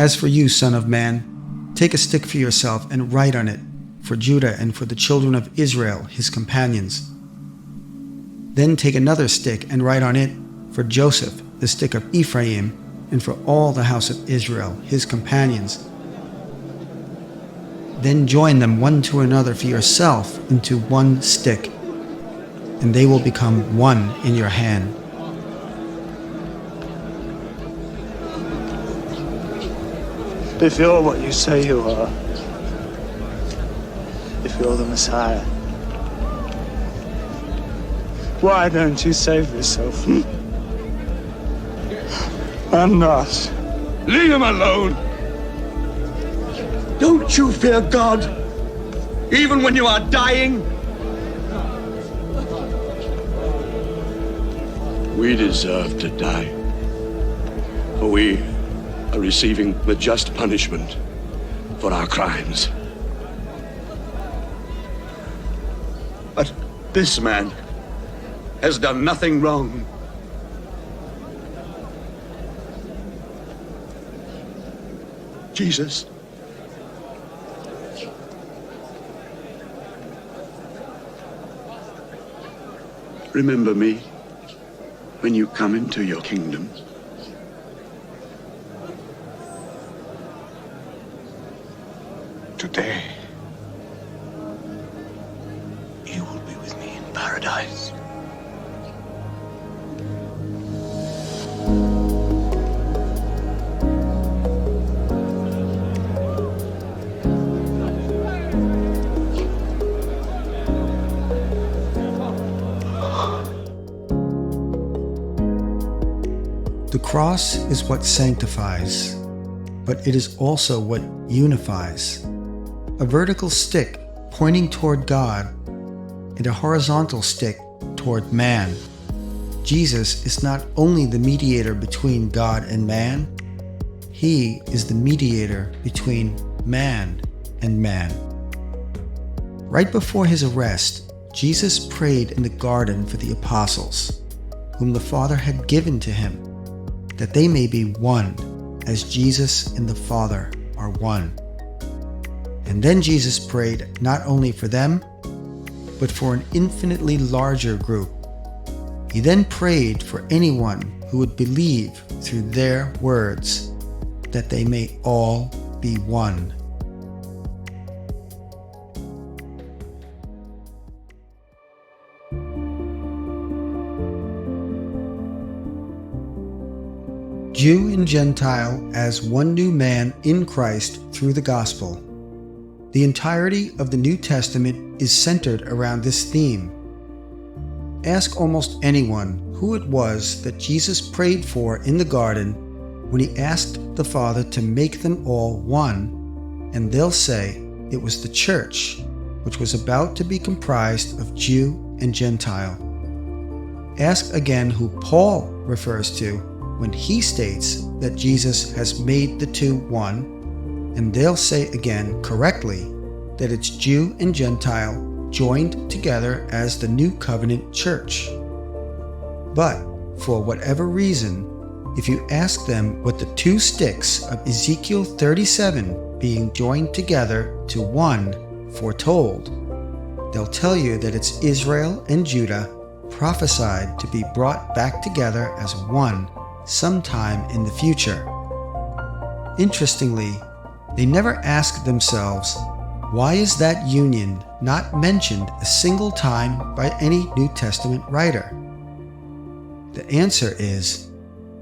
As for you, son of man, take a stick for yourself and write on it, for Judah and for the children of Israel, his companions. Then take another stick and write on it, for Joseph, the stick of Ephraim, and for all the house of Israel, his companions. Then join them one to another for yourself into one stick, and they will become one in your hand. If you're what you say you are, if you're the Messiah, why don't you save yourself? I'm not. Leave him alone! Don't you fear God, even when you are dying? We deserve to die, for we are receiving the just punishment for our crimes. But this man has done nothing wrong. Jesus, remember me when you come into your kingdom. Today, you will be with me in paradise. The cross is what sanctifies, but it is also what unifies. A vertical stick pointing toward God and a horizontal stick toward man. Jesus is not only the mediator between God and man, he is the mediator between man and man. Right before his arrest, Jesus prayed in the garden for the apostles, whom the Father had given to him, that they may be one, as Jesus and the Father are one. And then Jesus prayed not only for them, but for an infinitely larger group. He then prayed for anyone who would believe through their words, that they may all be one. Jew and Gentile as one new man in Christ through the gospel. The entirety of the New Testament is centered around this theme. Ask almost anyone who it was that Jesus prayed for in the garden when he asked the Father to make them all one, and they'll say it was the church, which was about to be comprised of Jew and Gentile. Ask again who Paul refers to when he states that Jesus has made the two one, and they'll say again correctly that it's Jew and Gentile joined together as the New Covenant Church. But for whatever reason, if you ask them what the two sticks of Ezekiel 37 being joined together to one foretold, they'll tell you that it's Israel and Judah prophesied to be brought back together as one sometime in the future. Interestingly, they never ask themselves, why is that union not mentioned a single time by any New Testament writer? The answer is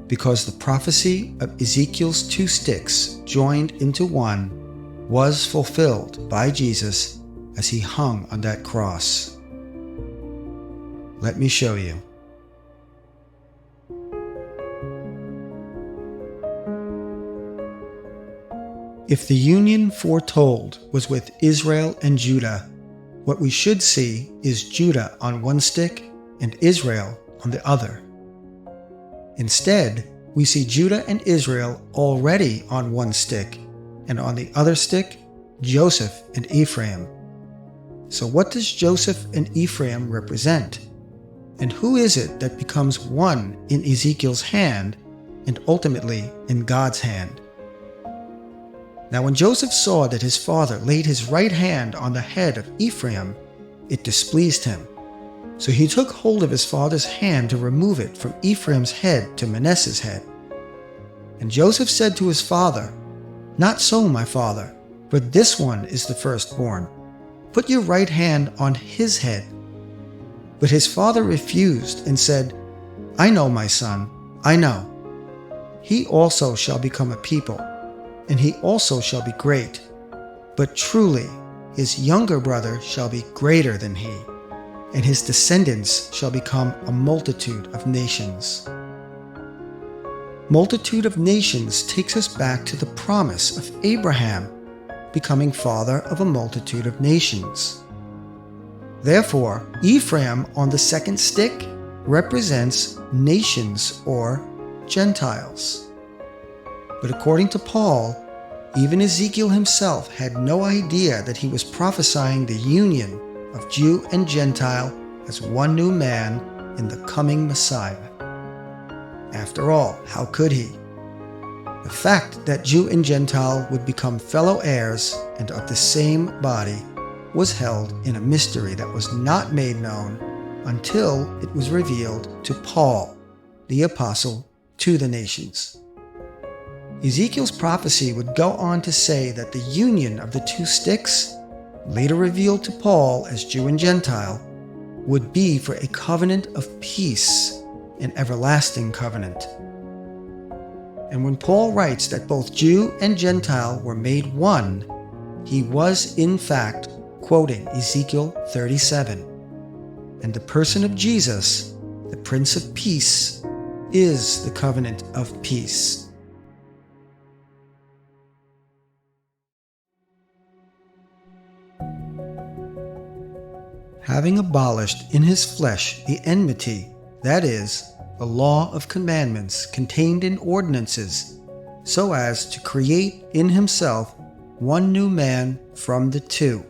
because the prophecy of Ezekiel's two sticks joined into one was fulfilled by Jesus as he hung on that cross. Let me show you. If the union foretold was with Israel and Judah, what we should see is Judah on one stick and Israel on the other. Instead, we see Judah and Israel already on one stick, and on the other stick, Joseph and Ephraim. So what does Joseph and Ephraim represent? And who is it that becomes one in Ezekiel's hand and ultimately in God's hand? Now when Joseph saw that his father laid his right hand on the head of Ephraim, it displeased him. So he took hold of his father's hand to remove it from Ephraim's head to Manasseh's head. And Joseph said to his father, "Not so, my father, for this one is the firstborn. Put your right hand on his head." But his father refused and said, "I know, my son, I know. He also shall become a people, and he also shall be great. But truly his younger brother shall be greater than he, and his descendants shall become a multitude of nations." Multitude of nations takes us back to the promise of Abraham becoming father of a multitude of nations. Therefore, Ephraim on the second stick represents nations or Gentiles. But according to Paul, even Ezekiel himself had no idea that he was prophesying the union of Jew and Gentile as one new man in the coming Messiah. After all, how could he? The fact that Jew and Gentile would become fellow heirs and of the same body was held in a mystery that was not made known until it was revealed to Paul, the apostle to the nations. Ezekiel's prophecy would go on to say that the union of the two sticks, later revealed to Paul as Jew and Gentile, would be for a covenant of peace, an everlasting covenant. And when Paul writes that both Jew and Gentile were made one, he was in fact quoting Ezekiel 37. And the person of Jesus, the Prince of Peace, is the covenant of peace. Having abolished in his flesh the enmity, that is, the law of commandments contained in ordinances, so as to create in himself one new man from the two,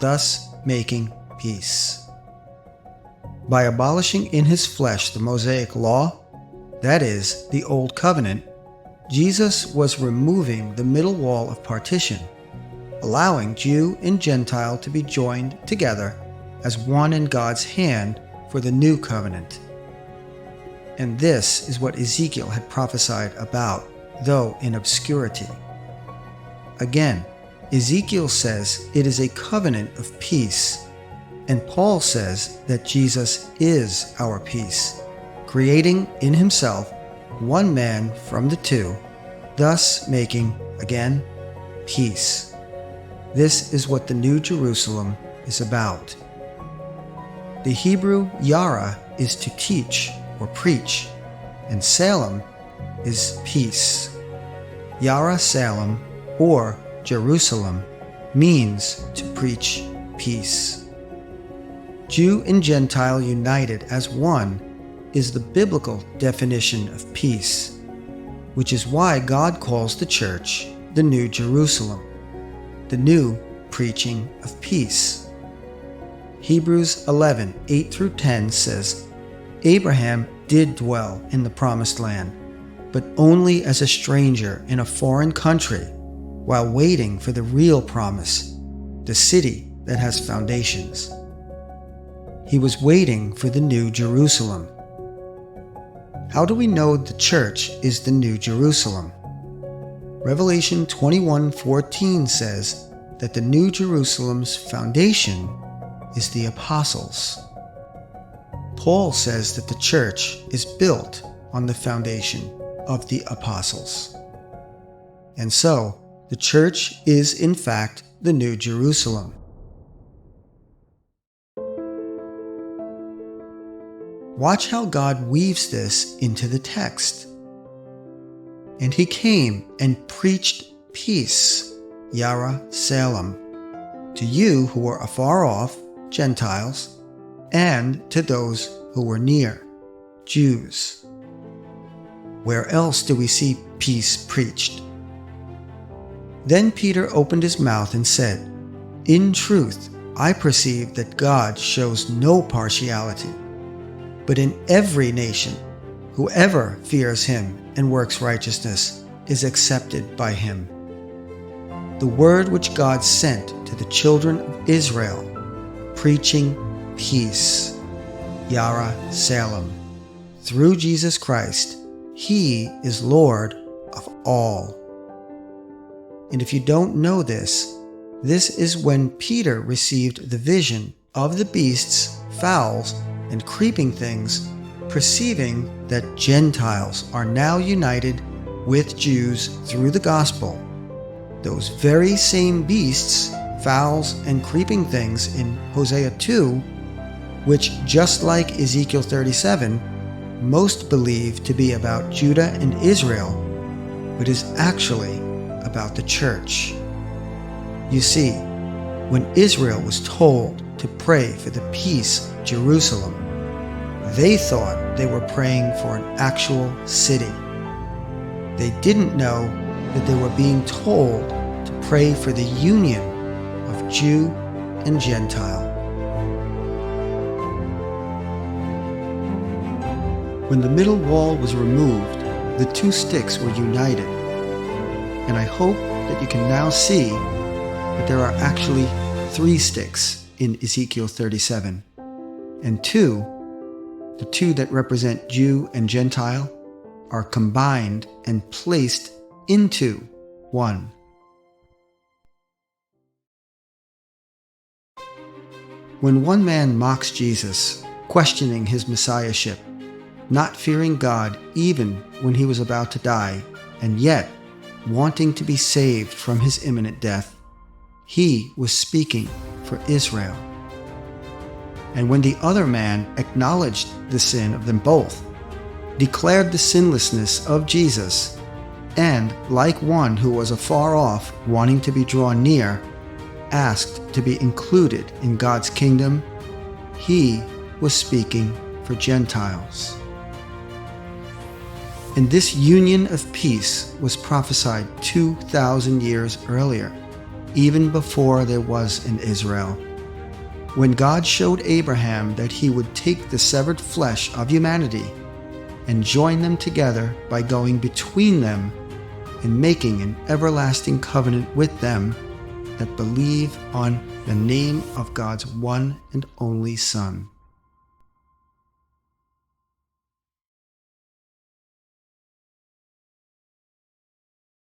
thus making peace. By abolishing in his flesh the Mosaic law, that is, the Old Covenant, Jesus was removing the middle wall of partition, allowing Jew and Gentile to be joined together as one in God's hand for the new covenant. And this is what Ezekiel had prophesied about, though in obscurity. Again, Ezekiel says it is a covenant of peace, and Paul says that Jesus is our peace, creating in himself one man from the two, thus making, again, peace. This is what the New Jerusalem is about. The Hebrew yara is to teach or preach, and Salem is peace. Yara Salem, or Jerusalem, means to preach peace. Jew and Gentile united as one is the biblical definition of peace, which is why God calls the church the New Jerusalem, the new preaching of peace. Hebrews 11:8-10 says, "Abraham did dwell in the promised land, but only as a stranger in a foreign country, while waiting for the real promise, the city that has foundations." He was waiting for the New Jerusalem. How do we know the church is the New Jerusalem? Revelation 21:14 says that the New Jerusalem's foundation is the apostles. Paul says that the church is built on the foundation of the apostles. And so, the church is in fact the New Jerusalem. Watch how God weaves this into the text. "And he came and preached peace, Yara Salem, to you who were afar off, Gentiles, and to those who were near, Jews." Where else do we see peace preached? Then Peter opened his mouth and said, "In truth, I perceive that God shows no partiality, but in every nation, whoever fears him and works righteousness is accepted by him." the word which God sent to the children of Israel, preaching peace, Yara Salem. Through Jesus Christ, He is Lord of all. And if you don't know this is when Peter received the vision of the beasts, fowls, and creeping things, perceiving that Gentiles are now united with Jews through the gospel. Those very same beasts, fowls, and creeping things in Hosea 2, which, just like Ezekiel 37, most believe to be about Judah and Israel, but is actually about the church. You see, when Israel was told to pray for the peace of Jerusalem, they thought they were praying for an actual city. They didn't know that they were being told to pray for the union of Jew and Gentile. When the middle wall was removed, the two sticks were united. And I hope that you can now see that there are actually 3 sticks in Ezekiel 37. And the two that represent Jew and Gentile, are combined and placed into one. When one man mocks Jesus, questioning his messiahship, not fearing God even when he was about to die, and yet wanting to be saved from his imminent death, he was speaking for Israel. And when the other man acknowledged the sin of them both, declared the sinlessness of Jesus, and, like one who was afar off wanting to be drawn near, asked to be included in God's kingdom, he was speaking for Gentiles. And this union of peace was prophesied 2,000 years earlier, even before there was an Israel. When God showed Abraham that He would take the severed flesh of humanity and join them together by going between them and making an everlasting covenant with them that believe on the name of God's one and only Son.